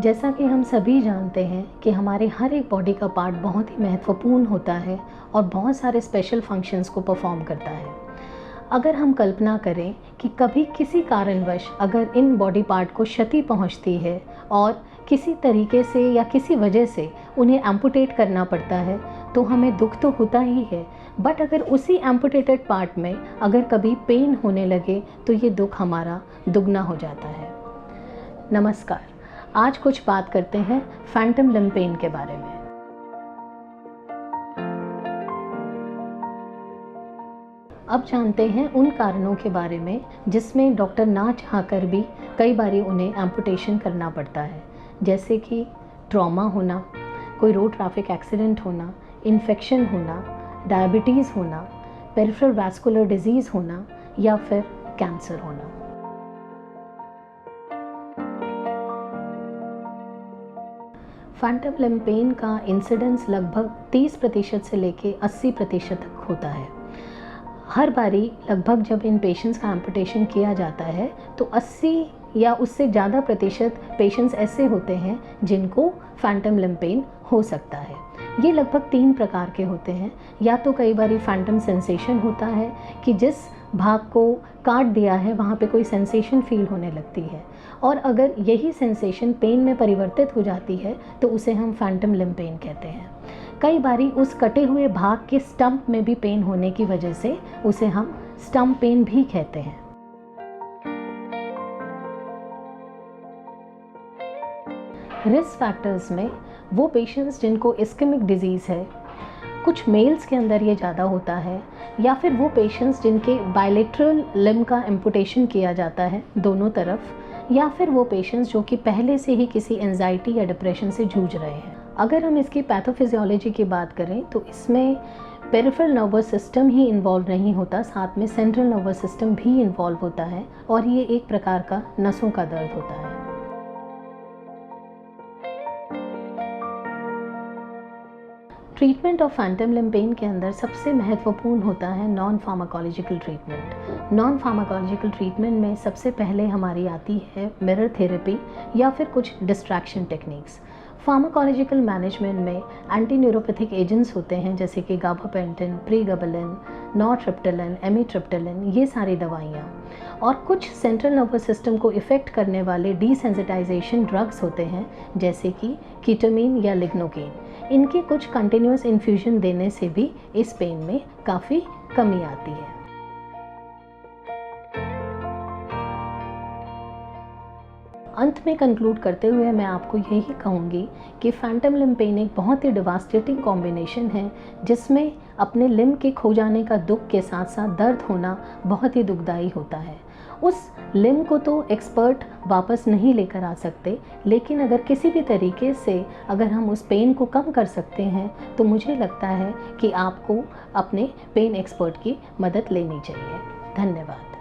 जैसा कि हम सभी जानते हैं कि हमारे हर एक बॉडी का पार्ट बहुत ही महत्वपूर्ण होता है और बहुत सारे स्पेशल फंक्शंस को परफॉर्म करता है। अगर हम कल्पना करें कि कभी किसी कारणवश अगर इन बॉडी पार्ट को क्षति पहुंचती है और किसी तरीके से या किसी वजह से उन्हें एम्पुटेट करना पड़ता है तो हमें दुख तो होता ही है, बट अगर उसी एम्पुटेटेड पार्ट में अगर कभी पेन होने लगे तो ये दुख हमारा दुगना हो जाता है। नमस्कार, आज कुछ बात करते हैं फैंटम लिम्ब पेन के बारे में। अब जानते हैं उन कारणों के बारे में जिसमें डॉक्टर ना चाहकर भी कई बारी उन्हें एम्पुटेशन करना पड़ता है, जैसे कि ट्रॉमा होना, कोई रोड ट्रैफिक एक्सीडेंट होना, इन्फेक्शन होना, डायबिटीज़ होना, पेरिफेरल वैस्कुलर डिजीज़ होना या फिर कैंसर होना। फैंटम लिम्ब पेन का इंसिडेंस लगभग 30% से लेके 80% तक होता है। हर बारी लगभग जब इन पेशेंट्स का एम्पुटेशन किया जाता है तो 80 या उससे ज़्यादा प्रतिशत पेशेंट्स ऐसे होते हैं जिनको फैंटम लिम्ब पेन हो सकता है। ये लगभग 3 प्रकार के होते हैं। या तो कई बारी फैंटम सेंसेशन होता है कि जिस भाग को काट दिया है वहाँ पे कोई सेंसेशन फील होने लगती है, और अगर यही सेंसेशन पेन में परिवर्तित हो जाती है तो उसे हम फैंटम लिम्ब पेन कहते हैं। कई बारी उस कटे हुए भाग के स्टंप में भी पेन होने की वजह से उसे हम स्टंप पेन भी कहते हैं। रिस्क फैक्टर्स में वो पेशेंट्स जिनको इस्केमिक डिजीज़ है, कुछ मेल्स के अंदर ये ज़्यादा होता है, या फिर वो पेशेंट्स जिनके बायलेटरल लिम्ब का एम्पुटेशन किया जाता है दोनों तरफ, या फिर वो पेशेंट्स जो कि पहले से ही किसी एंजाइटी या डिप्रेशन से जूझ रहे हैं। अगर हम इसकी पैथोफिजियोलॉजी की बात करें तो इसमें पेरिफेरल नर्वस सिस्टम ही इन्वॉल्व नहीं होता, साथ में सेंट्रल नर्वस सिस्टम भी इन्वॉल्व होता है और ये एक प्रकार का नसों का दर्द होता है। Treatment of phantom limb pain के अंदर सबसे महत्वपूर्ण होता है non pharmacological treatment. Non pharmacological treatment में सबसे पहले हमारी आती है मिरर थेरेपी या फिर कुछ डिस्ट्रैक्शन टेक्निक्स। फार्माकोलॉजिकल मैनेजमेंट में एंटी न्यूरोपैथिक एजेंट्स होते हैं जैसे कि गाबापेंटिन, प्रीगाबलिन, नॉरट्रिप्टिलिन, एमिट्रिप्टिलिन, ये सारी दवाइयाँ, और कुछ सेंट्रल नर्वस सिस्टम को इफ़ेक्ट करने वाले डीसेंसिटाइजेशन ड्रग्स होते हैं जैसे कि कीटामीन या लिग्नोकेन। इनके कुछ कंटिन्यूस इन्फ्यूजन देने से भी इस पेन में काफ़ी कमी आती है। अंत में कंक्लूड करते हुए मैं आपको यही कहूँगी कि फैंटम लिम्ब पेन एक बहुत ही डिवास्टेटिंग कॉम्बिनेशन है जिसमें अपने लिम्ब के खो जाने का दुख के साथ साथ दर्द होना बहुत ही दुखदाई होता है। उस लिम्ब को तो एक्सपर्ट वापस नहीं लेकर आ सकते, लेकिन अगर किसी भी तरीके से अगर हम उस पेन को कम कर सकते हैं तो मुझे लगता है कि आपको अपने पेन एक्सपर्ट की मदद लेनी चाहिए। धन्यवाद।